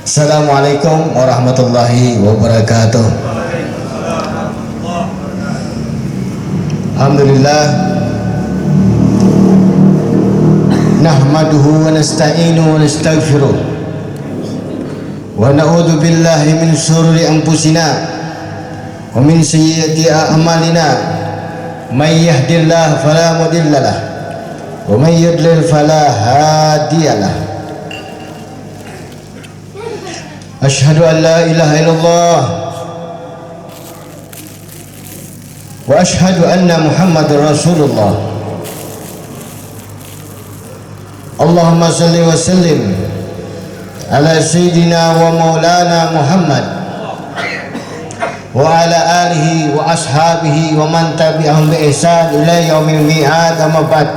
Assalamualaikum warahmatullahi wabarakatuh. Alhamdulillah, nahmaduhu wa nasta'inu wa nastaghfiruh wa na'udzu billahi min shururi anfusina wa min sayyiati a'malina. May yahdihillahu fala mudhillalah wa may yudlil fala hadiyalah. Asyhadu an la ilaha illallah wa asyhadu anna Muhammadar Rasulullah. Allahumma salli wa sallim ala sayyidina wa maulana Muhammad wa ala alihi wa ashabihi wa man tabi'ahum bi ihsan ila yaumil mi'ad. Amma ba'd.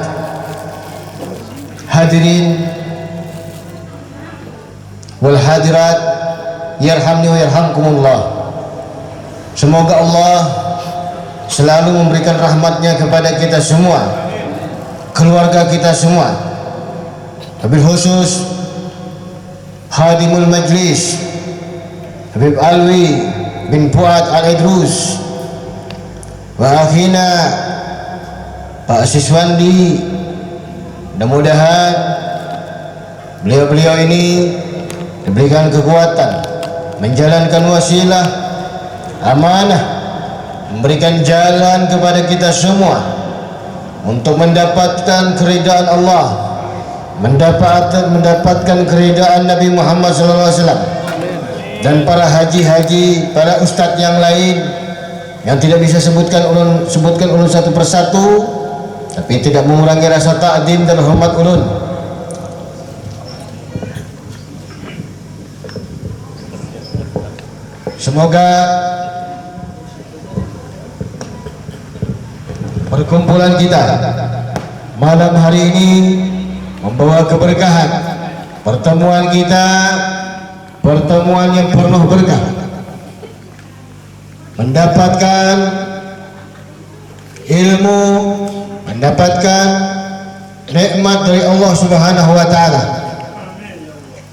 Hadirin wal hadirat, yarhamni wa yarhamkumullah. Semoga Allah selalu memberikan rahmatnya kepada kita semua, keluarga kita semua, wabil khusus Hadimul Majlis Habib Alwi bin Fuad Al-Idrus wa akhina Pak Siswandi. Mudah-mudahan beliau-beliau ini diberikan kekuatan menjalankan wasilah amanah, memberikan jalan kepada kita semua untuk mendapatkan keridaan Allah, mendapatkan keridaan Nabi Muhammad SAW dan para haji-haji, para ustadz yang lain yang tidak bisa sebutkan ulun satu persatu, tapi tidak mengurangi rasa ta'zim dan hormat ulun. Semoga perkumpulan kita malam hari ini membawa keberkahan. Pertemuan kita pertemuan yang penuh berkah, mendapatkan ilmu, mendapatkan nikmat dari Allah Subhanahu wa taala.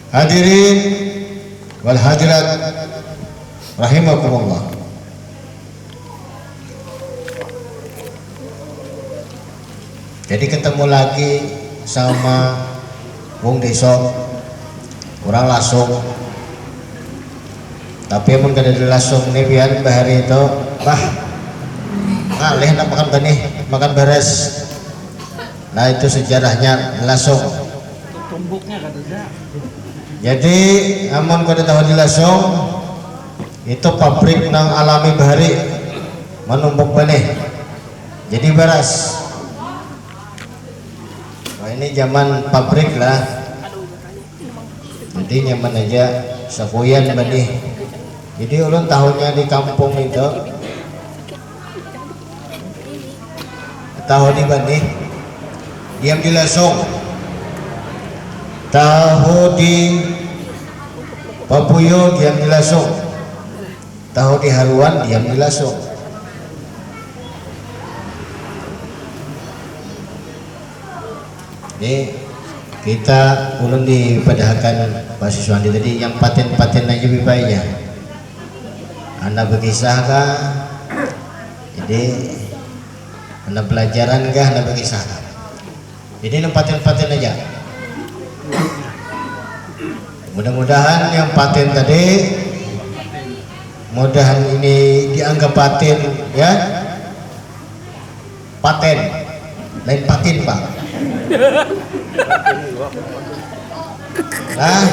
Hadirin wal hadirat rahimakumullah. Jadi ketemu lagi sama wong desa kurang langsung, tapi emang kada langsung nih biar bahari itu ngalih nak makan benih makan beres. Nah itu sejarahnya langsung. Jadi aman kada tahu di langsung itu pabrik nang alami bahari menumpuk benih jadi beras. Wah ini zaman pabrik lah, jadi nyaman aja sekuyan benih. Jadi ulun tahunnya di kampung itu tahu di benih diam di lasung, tahu di papuyo diam di lasung, tahu di haruan diam di lasung. Ini kita ulun dipadahkan Pak Siswandi tadi yang paten-paten aja bibainya anda berkisah kah, jadi anda pelajaran kah, anda berkisah kah, jadi paten-paten aja. Mudah-mudahan yang paten tadi mudahan ini dianggap paten ya, paten lain patin Pak. Nah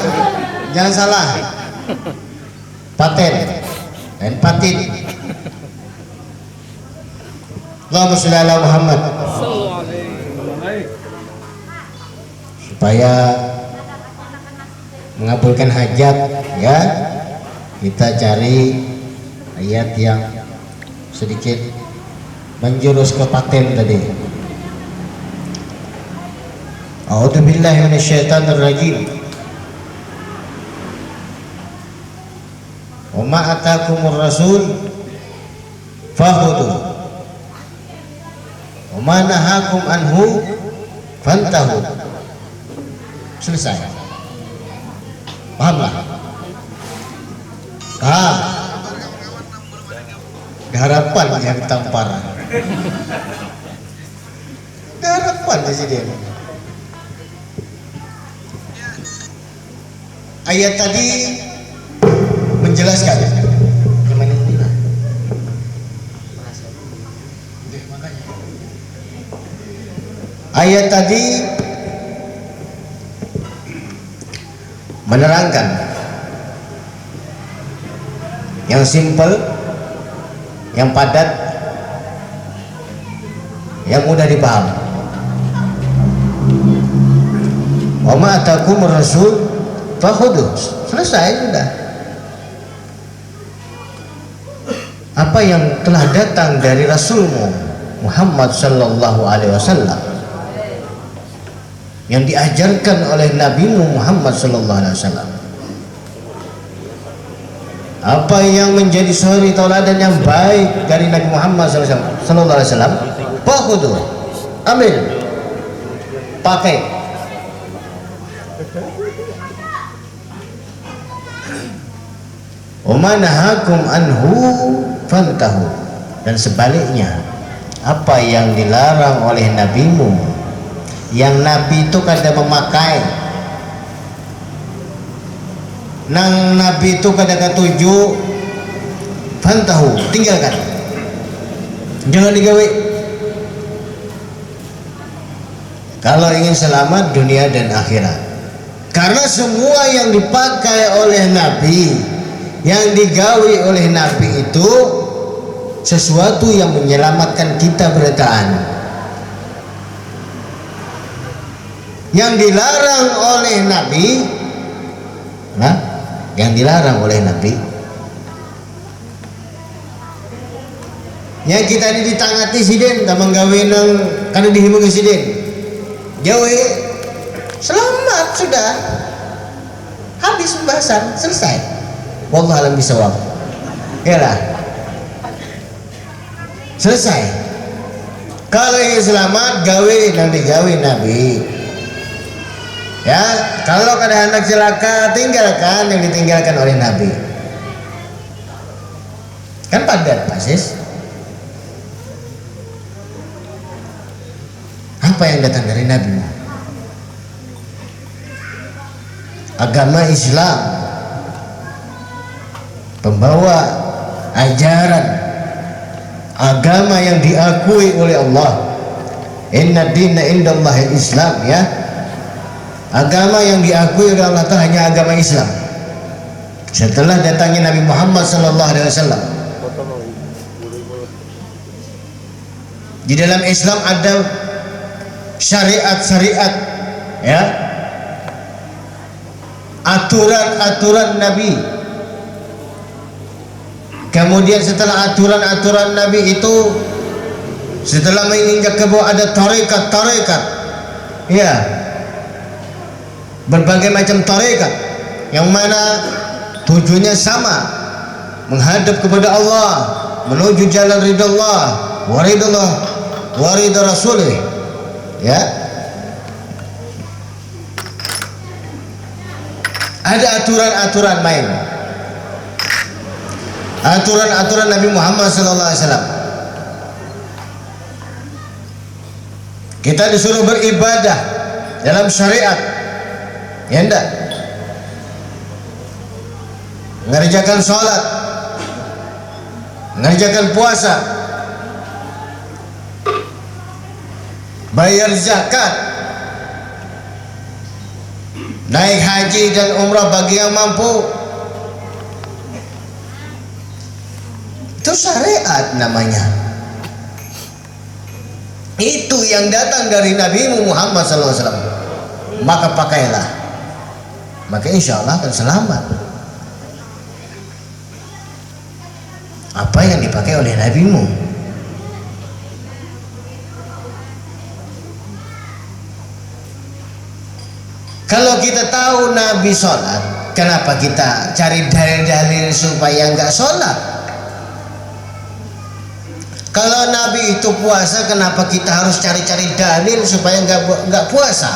jangan salah, paten lain patin. Allahumma sholli ala Muhammad. Supaya mengabulkan hajat ya, kita cari ayat yang sedikit menjurus ke paten tadi. A'udzubillahi minasyaitonirrajim. Wa ma atakumur rasul fakhudhu wa ma nahakum anhu fantahu. Selesai. Pahamlah? Harapan yang tamparan. Harapan Presiden. Ayat tadi menjelaskan. Ayat tadi menerangkan yang simple, yang padat, yang mudah dipahami. Wa ma atakumur rasul fakhudhu. Selesai sudah. Apa yang telah datang dari Rasulmu Muhammad sallallahu alaihi wasallam, yang diajarkan oleh Nabimu Muhammad sallallahu alaihi wasallam, apa yang menjadi suri tauladan yang baik dari Nabi Muhammad sallallahu alaihi wasallam, fakhudhu, ambil, pakai. Wa ma nahakum anhu fantahu, dan sebaliknya apa yang dilarang oleh nabimu, yang nabi itu kada memakai, nang nabi itu kada ketuju, fantahu, tinggalkan, jangan digawe. Kalau ingin selamat dunia dan akhirat, karena semua yang dipakai oleh nabi, yang digawe oleh nabi itu sesuatu yang menyelamatkan kita beritaan. Yang dilarang oleh nabi, yang dilarang oleh nabi, yang kita ini ditangati siden, tak menggawe nang karena dihimungi siden, gawe selamat sudah, habis pembahasan, selesai. Wallahu a'lam bishawab. Yalah, selesai. Kalau ingin selamat, gawe nang digawe nabi. Ya, kalau kada hendak celaka, tinggalkan yang ditinggalkan oleh nabi. Kan padat, Pak Sis. Apa yang datang dari nabi? Agama Islam, pembawa ajaran agama yang diakui oleh Allah. Inna dina indallahi Islam, ya. Agama yang diakui oleh Allah Ta'ala hanya agama Islam. Setelah datangnya Nabi Muhammad sallallahu alaihi wasallam, di dalam Islam ada syariat-syariat, ya, aturan-aturan Nabi. Kemudian setelah aturan-aturan Nabi itu, setelah menginjak ke bawah, ada tarekat-tarekat, ya, berbagai macam tarekat yang mana tujuannya sama, menghadap kepada Allah, menuju jalan ridha Allah, wa ridha Rasulih, ya. Ada aturan-aturan main, aturan-aturan Nabi Muhammad SAW. Kita disuruh beribadah dalam syariat, ya enggak? Mengerjakan sholat, mengerjakan puasa, bayar zakat, naik haji dan umrah bagi yang mampu. Itu syariat namanya. Itu yang datang dari Nabi Muhammad SAW. Maka pakailah, maka insya Allah akan selamat. Apa yang dipakai oleh nabimu. Kalau kita tahu Nabi sholat, kenapa kita cari dalil-dalil supaya enggak sholat? Kalau Nabi itu puasa, kenapa kita harus cari-cari dalil supaya enggak puasa?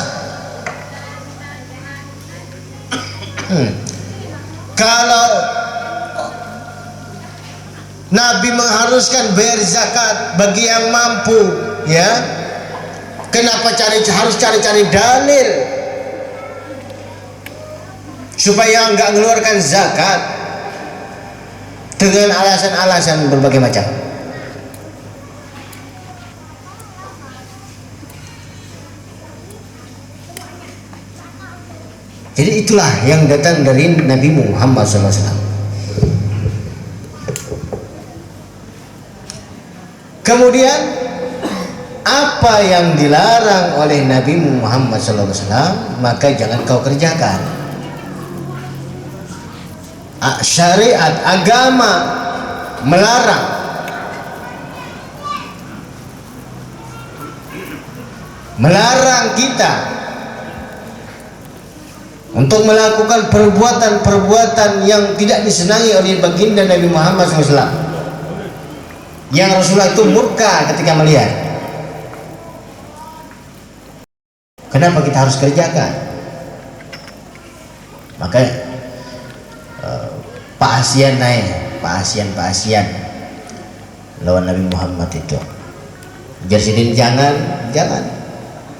Kalau Nabi mengharuskan bayar zakat bagi yang mampu, ya. Kenapa harus cari-cari dalil supaya enggak mengeluarkan zakat dengan alasan-alasan berbagai macam? Jadi itulah yang datang dari Nabi Muhammad SAW. Kemudian apa yang dilarang oleh Nabi Muhammad SAW maka jangan kau kerjakan. Syariat agama melarang kita untuk melakukan perbuatan-perbuatan yang tidak disenangi oleh baginda Nabi Muhammad SAW, yang Rasulullah itu murka ketika melihat. Kenapa kita harus kerjakan? Maka Pak Asian lawan Nabi Muhammad itu jadi jangan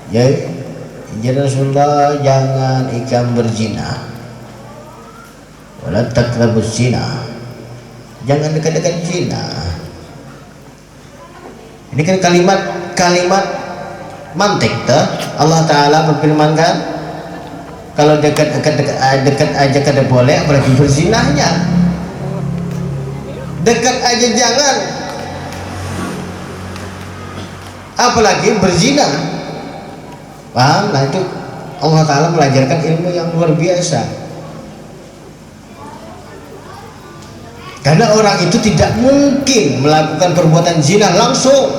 ya Rasulullah, jangan ikam berzina, wala taqrabuz zina, jangan dekat-dekat zina. Ini kan kalimat mantik tuh. Allah Ta'ala berfirmankan kalau dekat aja kada boleh, apalagi berzinahnya. Dekat aja jangan, apalagi berzina. Paham? Nah itu Allah Ta'ala mengajarkan ilmu yang luar biasa. Karena orang itu tidak mungkin melakukan perbuatan zina langsung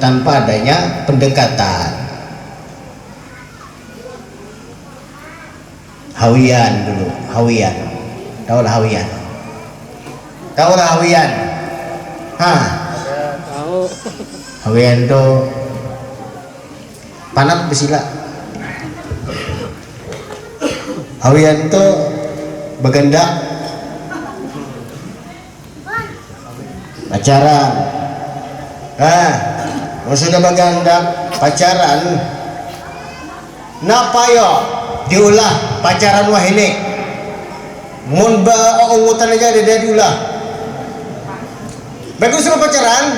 tanpa adanya pendekatan. Hawian dulu, tahu lah hawian. Hawian itu panat besila. Hawian itu begendak pacaran. Sudah begendak pacaran, napa yo diulah pacaran wah ini mun ba umutan aja dia diulah bagus sama pacaran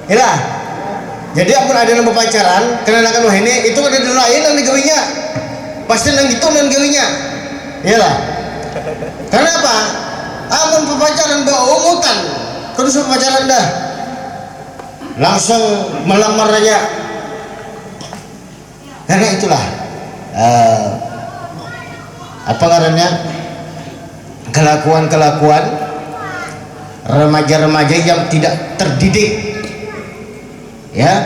ya. Jadi ampun ada nama pacaran kenakan wah ini itu ada di lain yang digawinya pasti nang itu nang gawinya iyalah. Karena apa? Ampun pacaran ba umutan kudu sama pacaran dah langsung melamar aja. Karena itulah apa karena kelakuan remaja-remaja yang tidak terdidik, ya,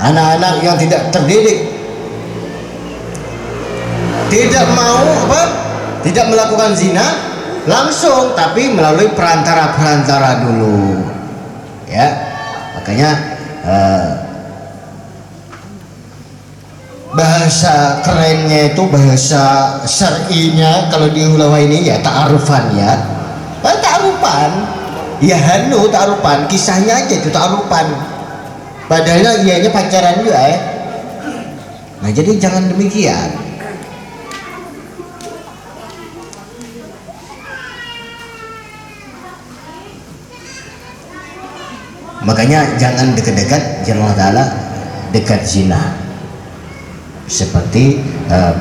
anak-anak yang tidak terdidik, tidak mau tidak melakukan zina langsung, tapi melalui perantara dulu, ya. Makanya bahasa kerennya itu, bahasa syar'inya kalau di ulama ini ya ta'arufan, ya. Ta'arufan ya ta'arufan, kisahnya aja itu ta'arufan, padahal ianya pacaran juga ya. Nah jadi jangan demikian. Makanya jangan dekat-dekat Allah Ta'ala dekat zina, seperti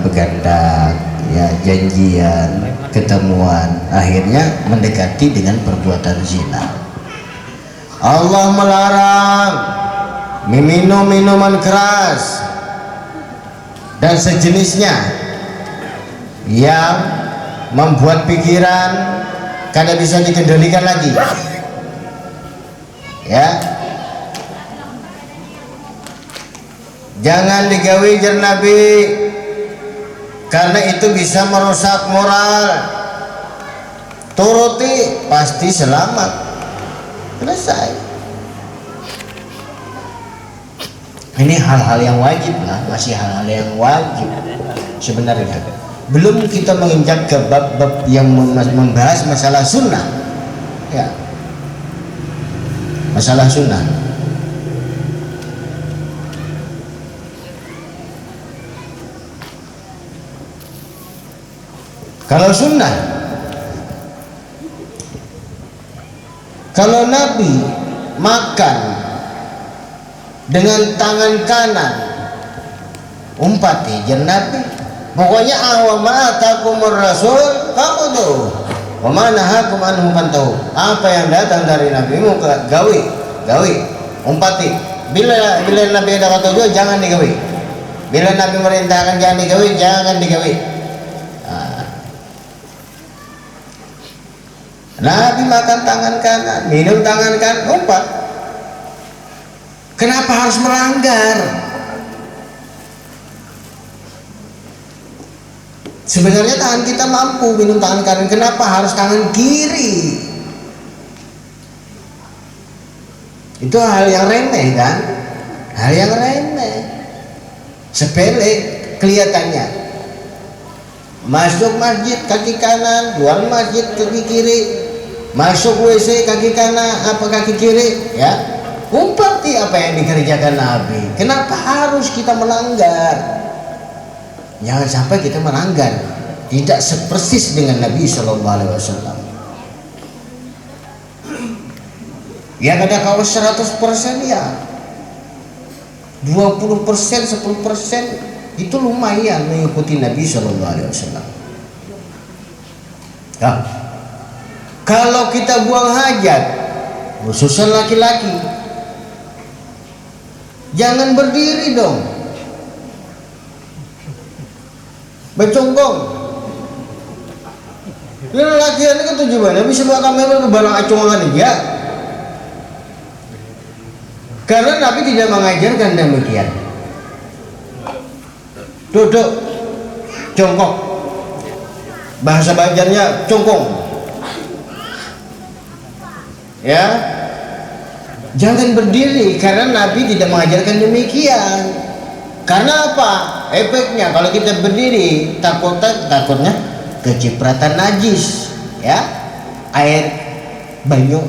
begandak, ya, janjian, ketemuan, akhirnya mendekati dengan perbuatan zina. Allah melarang meminum minuman keras dan sejenisnya yang membuat pikiran kada bisa dikendalikan lagi, ya. Jangan digawe jar Nabi, karena itu bisa merusak moral. Turuti pasti selamat, selesai. Ini hal-hal yang wajib lah, masih hal-hal yang wajib sebenarnya. belum kita menginjak ke bab-bab yang membahas masalah sunnah, ya, masalah sunnah. Kalau sunnah, kalau Nabi makan dengan tangan kanan, umpati jen Nabi, pokoknya awama atakumur rasul kamu tuh, wamanahakum anhu pantahu, apa yang datang dari Nabimu gawi, umpati. Bila Nabi ada kata juga jangan digawi, bila Nabi merintahkan jangan digawi. Nabi makan tangan kanan, minum tangan kanan, umpat. Kenapa harus melanggar? Sebenarnya tangan kita mampu minum tangan kanan, kenapa harus tangan kiri? Itu hal yang remeh kan? Hal yang remeh, sepele kelihatannya. Masuk masjid kaki kanan, keluar masjid kaki kiri, masuk WC kaki kanan apa kaki kiri, ya. Umpati apa yang dikerjakan Nabi. Kenapa harus kita melanggar? Jangan sampai kita melanggar, tidak sepersis dengan Nabi Shallallahu Alaihi Wasallam. Yang ada kaos 100% ya, 20%, 10% itu lumayan mengikuti Nabi Shallallahu Alaihi Wasallam. Ya. Kalau kita buang hajat, khususnya laki-laki, jangan berdiri dong, bercongkong. Lelaki ini kan tujuannya bisa bawa kamera ke barang acongan aja. Karena Nabi tidak mengajarkan demikian. Duduk, jongkok, bahasa Banjarnya congkong, ya. Jangan berdiri, karena Nabi tidak mengajarkan demikian. Karena apa? Efeknya kalau kita berdiri takutnya kecipratan najis, ya, air banyu,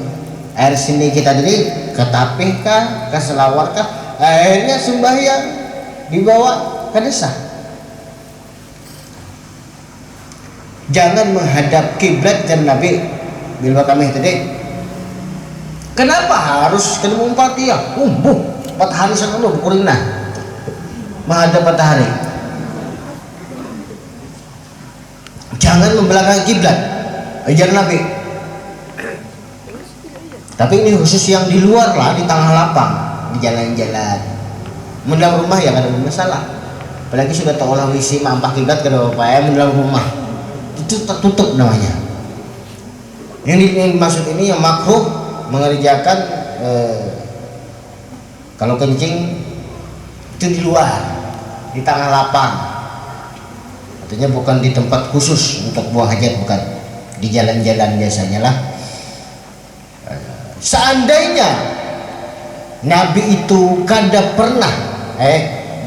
air sini kita diri ketapih kah, keselawar kah, akhirnya sembahyang dibawa ke desa. Jangan menghadap kiblat dan Nabi bila kami tadi. Kenapa harus ketemu empati ya? Matahari sana lo bukurina menghadap matahari. Jangan membelakangi kiblat, ajar Nabi. Tapi ini khusus yang di luar lah, di tengah lapang, di jalan-jalan. Dalam rumah ya kan ada masalah. Apalagi sudah terolah WC mampah kiblat ke dalam dalam rumah, itu tertutup namanya. Yang dimaksud ini yang makruh mengerjakan kalau kencing itu di luar, di tengah lapang. Artinya bukan di tempat khusus untuk buang hajat, bukan di jalan-jalan biasanya lah. Seandainya Nabi itu kada pernah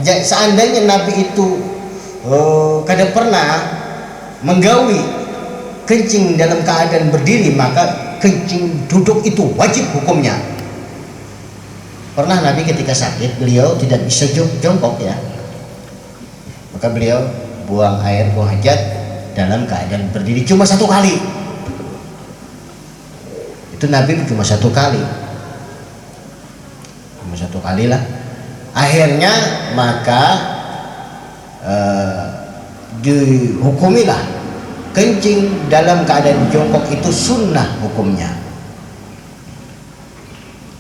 seandainya Nabi itu kada pernah menggawi kencing dalam keadaan berdiri, maka kencing duduk itu wajib hukumnya. Pernah Nabi ketika sakit, beliau tidak bisa jongkok ya, maka beliau buang hajat dalam keadaan berdiri cuma satu kali. Itu Nabi cuma satu kali lah. Akhirnya maka dihukumilah kencing dalam keadaan jongkok itu sunnah hukumnya.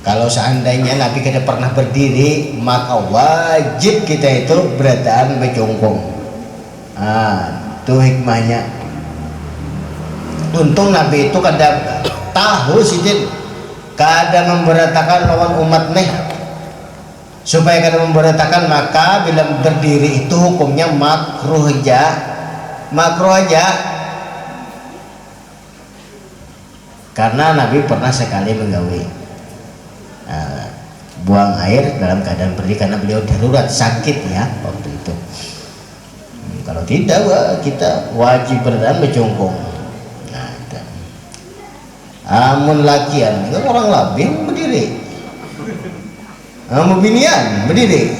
Kalau seandainya Nabi tidak pernah berdiri, maka wajib kita itu berataan berjongkok. Itu hikmahnya. Untung Nabi itu kada tahu sidin, kada memberatakan lawan umat nih. Supaya kada memberatakan, maka bila berdiri itu hukumnya makruh aja. Karena Nabi pernah sekali menggawi buang air dalam keadaan berdiri karena beliau darurat sakit ya waktu itu. Kalau tidak, kita wajib bertahan berjongkong. Nah, itu. Amun lakian, orang labing berdiri. Amun binian berdiri.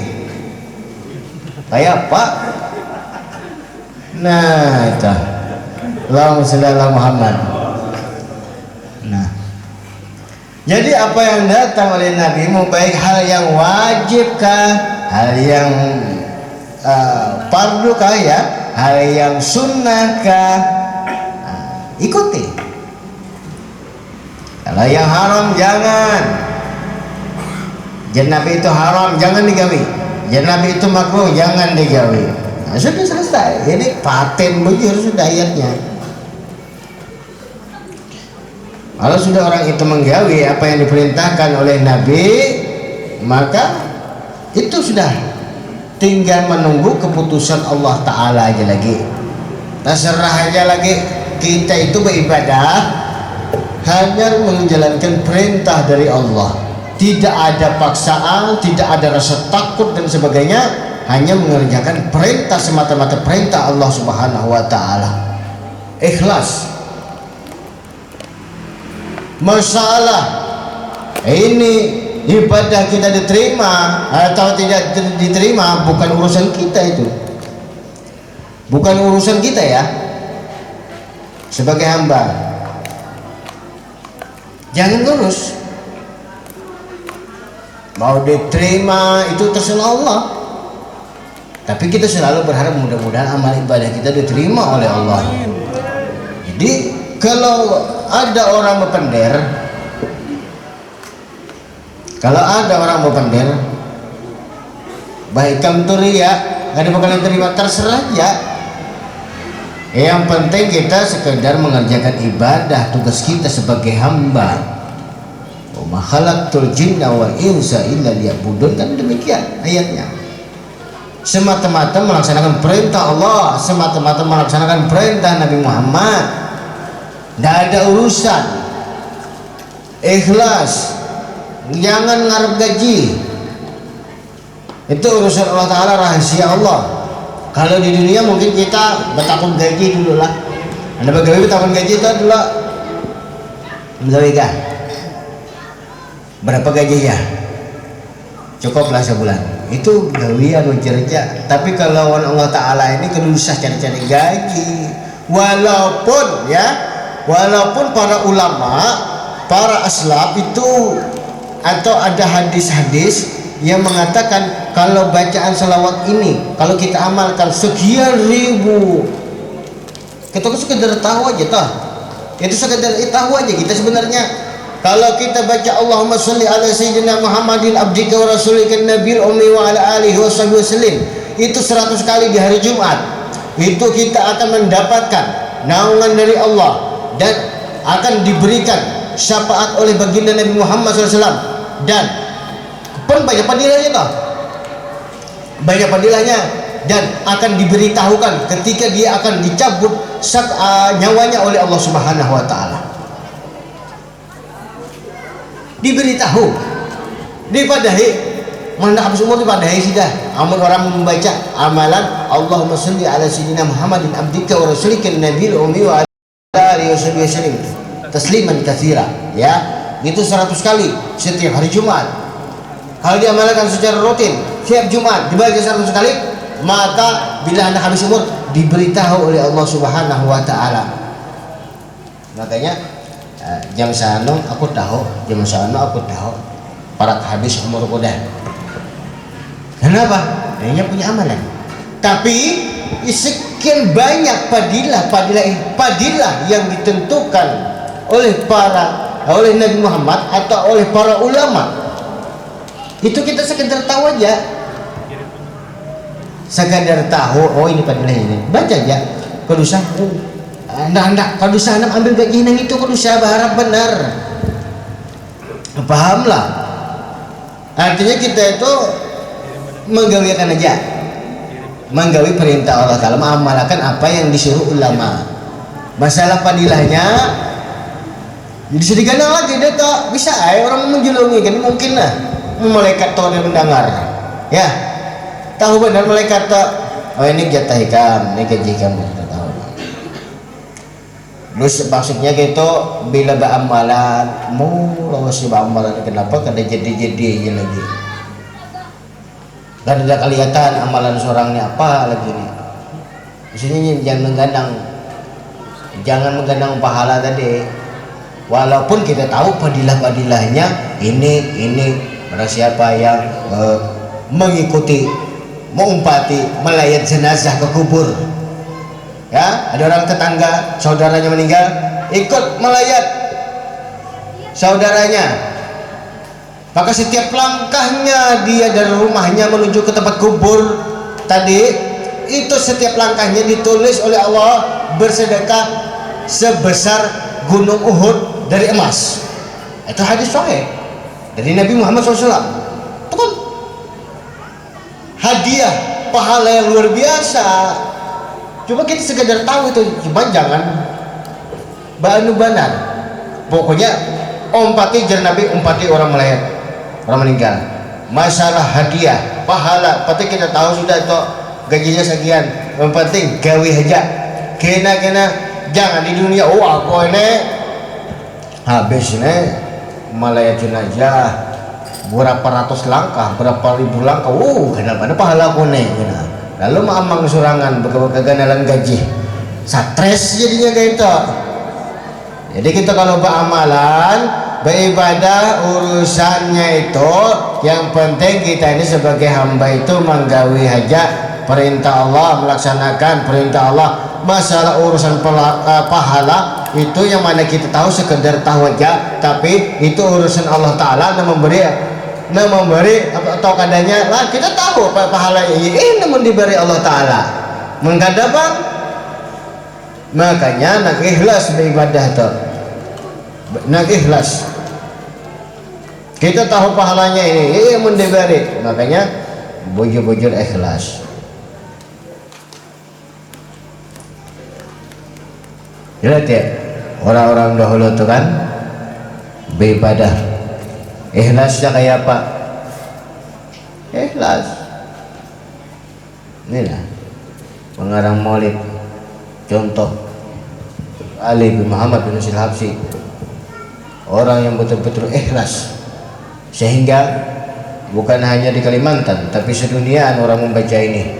Kayak apa? Nah, itu. Allahumma shalli ala Muhammad. Nah, jadi apa yang datang oleh Nabi mu baik hal yang wajibkah, hal yang fardu kah ya, hal yang sunnahkah, ikuti. Kalau yang haram jangan. Nabi itu haram jangan digawi. Nabi itu makruh jangan digawi. Nah, sudah selesai. Jadi paten bujur sudah ayatnya. Kalau sudah orang itu menggawi apa yang diperintahkan oleh Nabi, maka itu sudah tinggal menunggu keputusan Allah Ta'ala aja lagi. Terserah aja lagi. Kita itu beribadah hanya menjalankan perintah dari Allah, tidak ada paksaan, tidak ada rasa takut dan sebagainya, hanya mengerjakan perintah semata-mata perintah Allah Subhanahu wa Ta'ala. Ikhlas. Masalah ini ibadah kita diterima atau tidak diterima bukan urusan kita, itu bukan urusan kita ya sebagai hamba. Jangan ngurus, mau diterima itu terserah Allah, tapi kita selalu berharap mudah-mudahan amal ibadah kita diterima oleh Allah. Jadi kalau ada orang berpender, baik kamturi ya, nggak bakalan terima, terserah ya. Yang penting kita sekedar mengerjakan ibadah, tugas kita sebagai hamba. Wa ma khalaqtul jinna wal insa illa liya'budun, kan demikian ayatnya. Semata-mata melaksanakan perintah Allah, semata-mata melaksanakan perintah Nabi Muhammad. Tidak ada urusan. Ikhlas. Jangan ngarep gaji. Itu urusan Allah Ta'ala, rahasia Allah. Kalau di dunia mungkin kita bertakun gaji dulu lah. Anda pegawai bertakun gaji itu dulu. Mengawikan berapa gajinya? Cukuplah sebulan. Itu gawian kerja. Tapi kalau Allah Ta'ala ini kan susah cari-cari gaji. Walaupun para ulama, para aslaf itu, atau ada hadis-hadis yang mengatakan kalau bacaan salawat ini kalau kita amalkan sekian ribu, kita sekedar tahu aja toh, itu sekedar tahu aja kita sebenarnya. Kalau kita baca Allahumma sholli ala sayyidina Muhammadin abdika wa rasulika nabiyil ummi wa ala alihi wasallam, itu 100 kali di hari Jumat, itu kita akan mendapatkan naungan dari Allah dan akan diberikan syafaat oleh baginda Nabi Muhammad SAW. Dan banyak padilahnya toh, banyak padilahnya, dan akan diberitahukan ketika dia akan dicabut nyawanya oleh Allah Subhanahu wa Ta'ala. Diberitahu, dipadahi, mana habis umur dipadahi sudah. Amal orang membaca amalan Allahumma sholli ala sayyidina Muhammadin abdika wa rasulika nabiyil ummi wa ala alihi wasallam tasliman katsira, ya. Itu 100 kali setiap hari Jumat. Kalau diamalkan secara rutin setiap Jumat dibaca 100 kali, maka bila Anda habis umur diberitahu oleh Allah Subhanahu wa Ta'ala. Makanya jam sano aku tahu para habis umur kuda. Kenapa? Dia punya amalan. Tapi sekian banyak padilah yang ditentukan oleh Nabi Muhammad atau oleh para ulama. Itu kita sekedar tahu aja, sekedar tahu, oh ini padilah ini, baca aja. Kalau usah kalau usah ambil gaji nang itu, kalau usah berharap benar, pahamlah. Artinya kita itu menggawikan aja, menggawi perintah Allah Ta'ala, mengamalkan apa yang disuruh ulama. Masalah padilahnya bisa diganang lagi, dia tak bisa orang menjulungi kan, mungkin lah malaikat tahu dan mendengar ya, tahu benar malaikat tak oh ini jatah hikam, ini gaji kamu kita tahu. Terus maksudnya gitu bila beramalan, mau si beramalan kenapa kada jadi lagi? Dan ada kelihatan amalan seorang ini apa lagi nih. Di sini jangan menggadang pahala tadi. Walaupun kita tahu padilah-padilahnya ini pada siapa yang mengikuti, mengumpati, melayat jenazah ke kubur. Ya, ada orang tetangga saudaranya meninggal, ikut melayat saudaranya. Maka setiap langkahnya dia dari rumahnya menuju ke tempat kubur tadi, itu setiap langkahnya ditulis oleh Allah bersedekah sebesar gunung Uhud dari emas. Itu hadis sahih dari Nabi Muhammad SAW. Itu kan hadiah pahala yang luar biasa. Cuma kita sekedar tahu itu, cuma jangan banar. Pokoknya umpati jar Nabi, umpati orang melayat, orang meninggal. Masalah hadiah, pahala, pasti kita tahu sudah itu gajinya sekian. Yang penting gawe aja. Kena jangan di dunia. Oh aku ini habis ini melayat jenazah berapa ratus langkah, berapa ribu langkah. Kenapa ada pahala aku nih? Lalu amang surangan keganalan gaji, stres jadinya kayak itu. Jadi kita kalau beramalan, beribadah, urusannya itu yang penting kita ini sebagai hamba itu menggawi hajat perintah Allah, melaksanakan perintah Allah. Masalah urusan pahala itu yang mana kita tahu sekedar tahu aja, tapi itu urusan Allah Ta'ala yang memberi atau kadanya lah kita tahu apa pahala ini namun diberi Allah Ta'ala mengkada bang. Makanya nak ikhlas beribadah tuh, nak ikhlas. Kita tahu pahalanya ini yang diberi, makanya bujur-bujur ikhlas. Lihat ya, orang-orang dahulu tuh kan beribadah ikhlasnya kayak apa? Ikhlas. Inilah pengarang maulid, contoh Ali bin Muhammad bin Habsyi, orang yang betul-betul ikhlas sehingga bukan hanya di Kalimantan tapi sedunia orang membaca ini,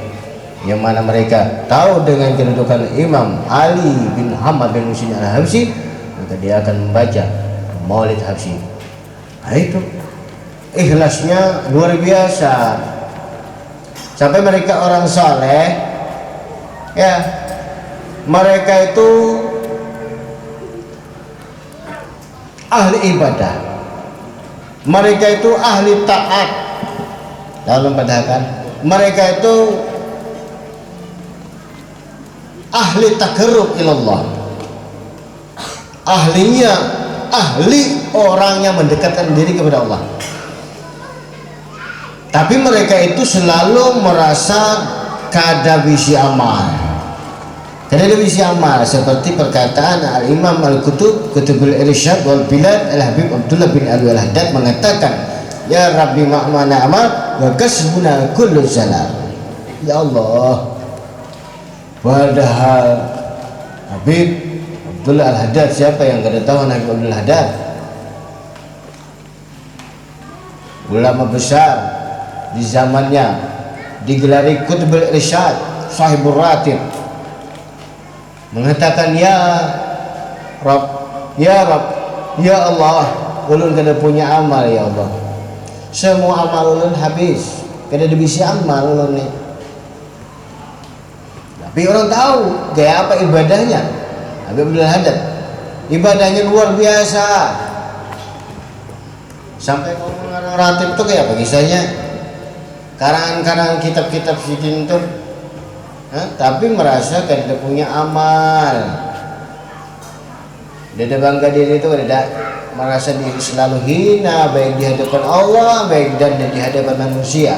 yang mana mereka tahu dengan kedudukan Imam Ali bin Muhammad bin Habsyi, maka dia akan membaca maulid Habsyi. Nah, itu ikhlasnya luar biasa sampai mereka orang saleh ya, mereka itu ahli ibadah, mereka itu ahli taat. Lalu mempadahkan mereka itu ahli takarrub ilallah, ahli orang yang mendekatkan diri kepada Allah. Tapi mereka itu selalu merasa kada bisi amal, kada bisi amal, seperti perkataan Al-Imam Al-Kutubul Irsyad wal Bilad Al-Habib Abdullah bin Alwi Al-Haddad mengatakan, ya Rabbi ma'mana amal wa kasbuna kullu zalam. Ya Allah, padahal Habib Abdullah Al-Haddad, siapa yang kada tahu Habib Abdullah Al-Haddad? Ulama besar di zamannya, digelari Kutubul Irsyad, Sahibur Ratib, mengatakan ya Rabb, ya Allah, ulun kada punya amal ya Allah, semua amal ulun habis, kada ada bisa amal ulun nih. Tapi orang tahu kayak apa ibadahnya Habib Abdullah Haddad, ibadahnya luar biasa sampai kalau mengarang ratib itu kayak apa kisahnya, karangan-karangan kitab-kitab sidin itu, tapi merasa tidak punya amal, tidak bangga diri itu, tidak merasa diri selalu hina baik di hadapan Allah baik dan di hadapan manusia.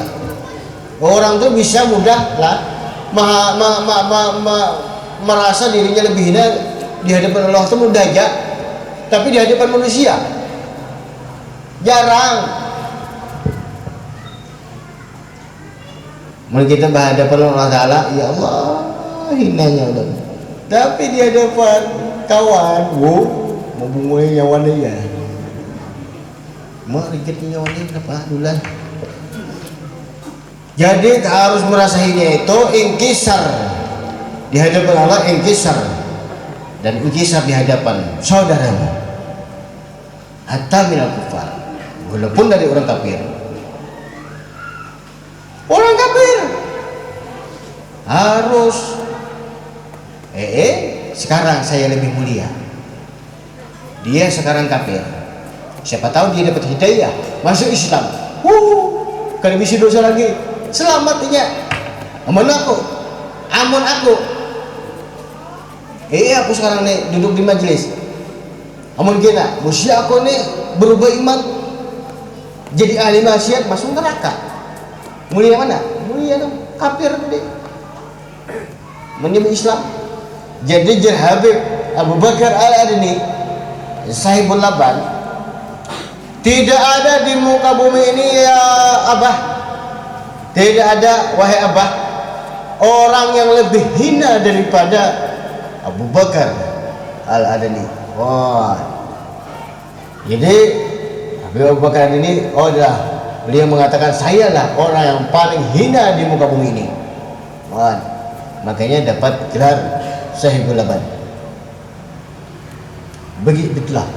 Orang tuh bisa mudah lah merasa dirinya lebih hina di hadapan Allah itu mudah aja, tapi di hadapan manusia jarang. Mungkin kita berhadapan Allah Ta'ala, ya Allah, hinanya Allah. Tapi di hadapan kawan, wow, mau bungui nyawa dia. Mau rikit nyawa dia kenapa dulan? Jadi harus merasahinya itu ingkisar di hadapan Allah, ingkisar dan ingkisar di hadapan saudaramu. Hatta minal kufar, walaupun dari orang kafir. Orang kafir harus sekarang saya lebih mulia, dia sekarang kafir, siapa tahu dia dapat hidayah masuk Islam, kalau bisa dosa lagi selamatnya amun aku aku sekarang nih duduk di majelis amun kena musia aku nih berubah iman jadi ahli maksiat masuk neraka. Mulia mana? Mulia dong, kafir tadi menyebut Islam. Jadi Habib Abu Bakar Al-Adni Sahibul Laban, tidak ada di muka bumi ini ya Abah, tidak ada wahai Abah orang yang lebih hina daripada Abu Bakar Al-Adni. Jadi Habib Abu Bakar ini beliau mengatakan sayalah orang yang paling hina di muka bumi ini. Makanya dapat gelar Sahibul Laban. Begitulah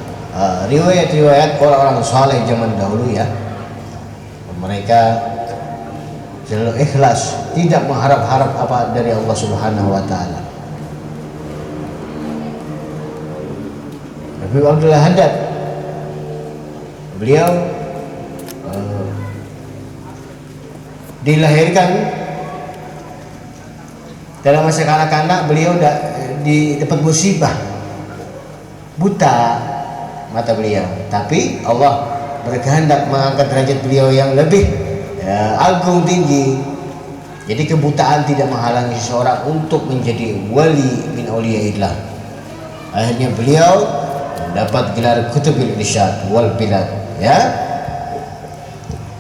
riwayat-riwayat orang-orang saleh zaman dahulu ya. Mereka selalu ikhlas, tidak mengharap-harap apa dari Allah Subhanahu wa taala. Habib Abdullah Haddad, beliau dilahirkan dalam masa kanak-kanak. Beliau dapat musibah, buta mata beliau, tapi Allah berkehendak mengangkat derajat beliau yang lebih agung tinggi. Jadi kebutaan tidak menghalangi seseorang untuk menjadi wali min auliyaillah. Akhirnya beliau mendapat gelar Qutbul Irsyad wal Bilad ya.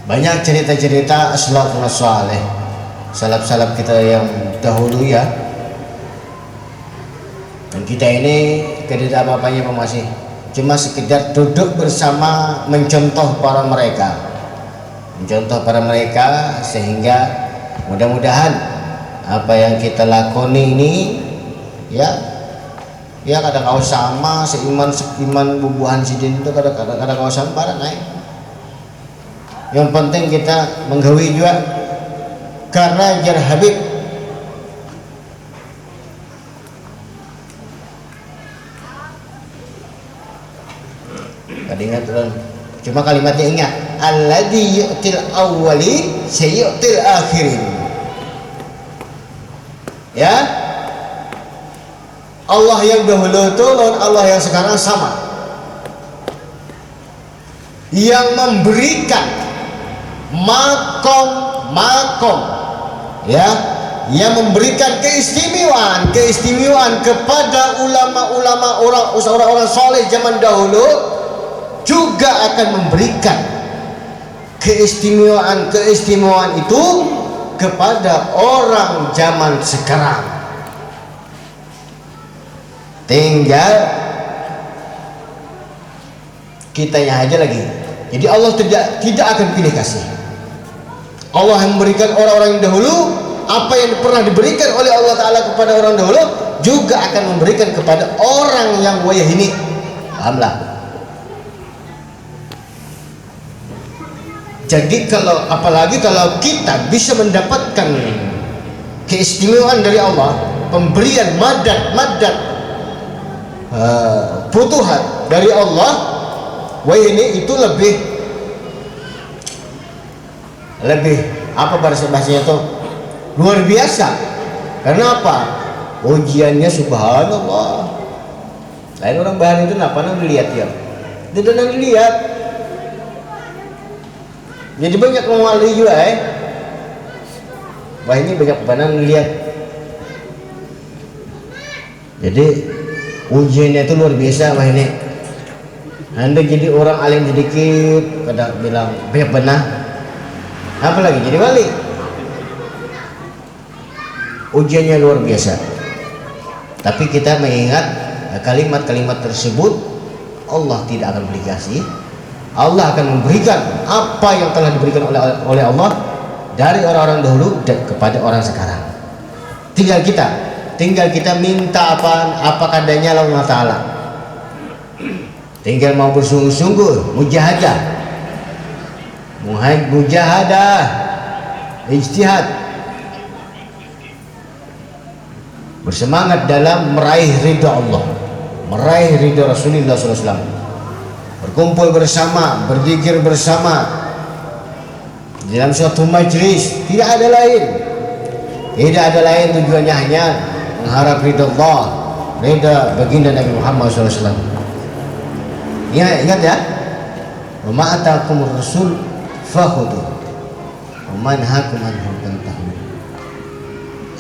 Banyak cerita-cerita aslafun saleh, salaf-salaf kita yang dahulu ya. Dan kita ini tidak apa-apanya masih cuma sekedar duduk bersama mencontoh para mereka, sehingga mudah-mudahan apa yang kita lakoni ini ya kadang kau sama seiman bubuhan sidin itu kadang kau sama barang naik. Yang penting kita menggawi juga karena jar Habib ingat cuma kalimatnya ingat, alladzi yu'til awwali sayyu'til akhirin ya. Allah yang dahulu itu lawan Allah yang sekarang sama, yang memberikan makom ya, yang memberikan keistimewaan kepada ulama-ulama orang-orang soleh zaman dahulu, juga akan memberikan keistimewaan itu kepada orang zaman sekarang. Tinggal kitanya aja lagi. Jadi Allah tidak akan pilih kasih. Allah yang memberikan orang-orang yang dahulu apa yang pernah diberikan oleh Allah Ta'ala kepada orang dahulu, juga akan memberikan kepada orang yang wayah ini. Pahamlah? Jadi apalagi kalau kita bisa mendapatkan keistimewaan dari Allah, pemberian madad futuhat dari Allah, ini itu lebih apa bahasanya itu luar biasa. Karena apa? Ujiannya subhanallah. Lain orang bahan itu kenapa dilihat ya? Tidak dilihat. Jadi banyak mewali juga wah ini banyak bahan lihat. Jadi ujiannya itu luar biasa wah ini. Anda jadi orang alim sedikit kadang bilang banyak benar, apalagi jadi wali. ujiannya luar biasa. Tapi kita mengingat kalimat-kalimat tersebut, Allah tidak akan beri kasih. Allah akan memberikan apa yang telah diberikan oleh Allah dari orang-orang dahulu dan kepada orang sekarang. Tinggal kita minta apa kadanya Allah Ta'ala. Tinggal mau bersungguh-sungguh, mujahadah, ijtihad, bersemangat dalam meraih ridha Allah, meraih ridha Rasulullah SAW, berkumpul bersama, berzikir bersama dalam suatu majlis. Tidak ada lain tujuannya hanya mengharap ridha Allah, ridha baginda Nabi Muhammad SAW. Ingat ya, wa ma ataakumur rasul fakhudhu wa manhakum anhu fantahu.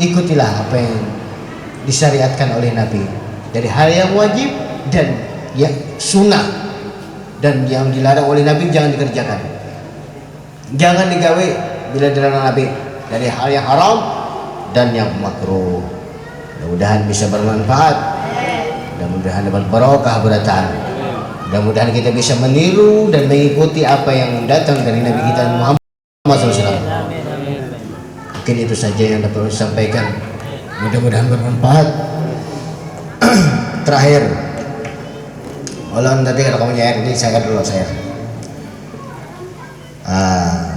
Ikutilah apa yang disyariatkan oleh Nabi dari hal yang wajib dan yang sunnah, dan yang dilarang oleh Nabi jangan dikerjakan, jangan digawe bila dilarang Nabi dari hal yang haram dan yang makruh. Mudah-mudahan bisa bermanfaat, mudah-mudahan dapat barokah berdatang. Mudah-mudahan kita bisa meniru dan mengikuti apa yang datang dari Nabi kita Muhammad SAW. Mungkin itu saja yang dapat saya sampaikan. Mudah-mudahan bermanfaat. Terakhir, kalau nanti kalau kamu nyair, ini saya dulu syair.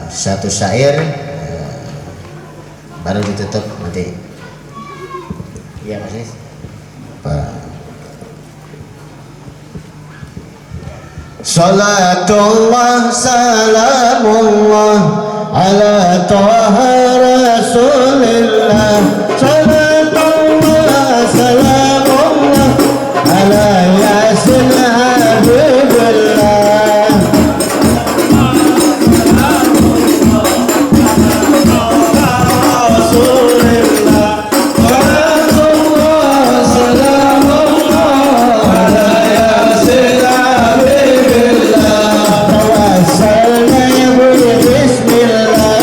Satu syair, baru ditutup nanti. Iya Mas. Salatullah salamullah ala taha rasulillah. Salatullah salamullah ala yasin habibillah. Rasulillah. Salatullah salamullah ala yasin Bismillah,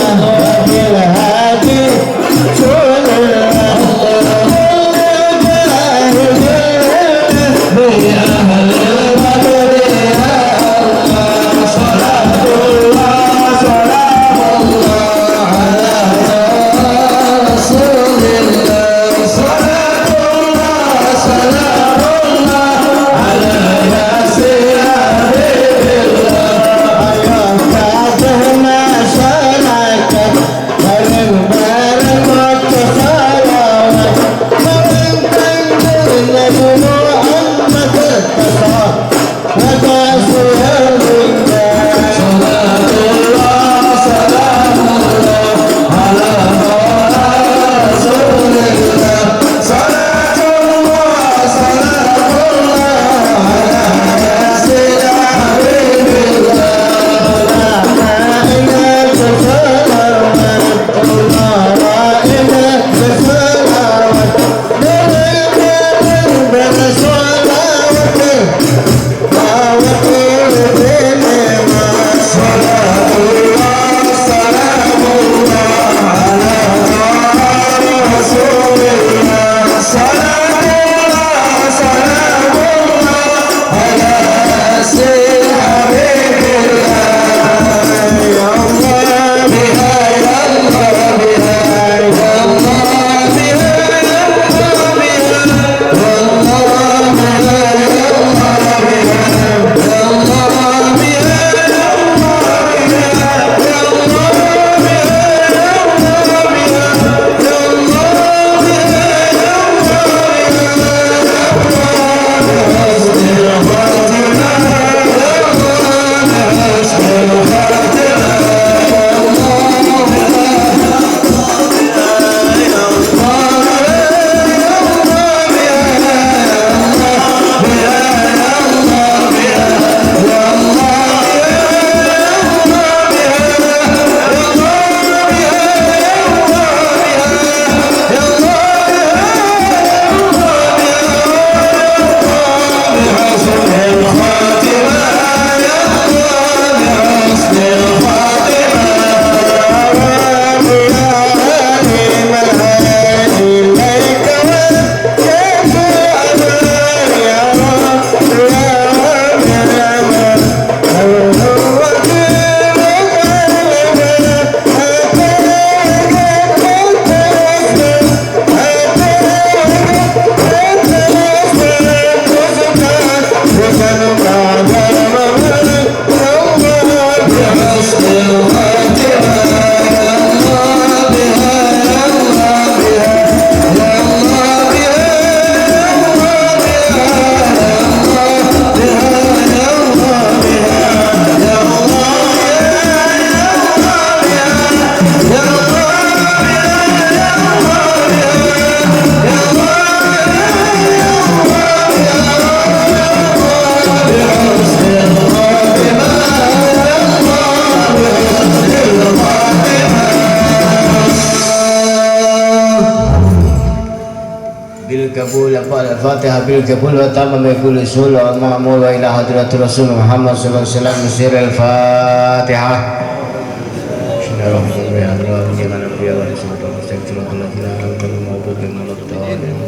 الفاتحة بالقبول وتمام كل سهول والمعمول وإلى حضرة رسول محمد صلى الله عليه وسلم بسر الفاتحة.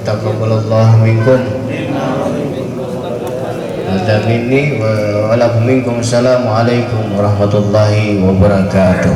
Taqabbalallahu minkum wa minni wa lakum minkum. Assalamualaikum warahmatullahi wabarakatuh.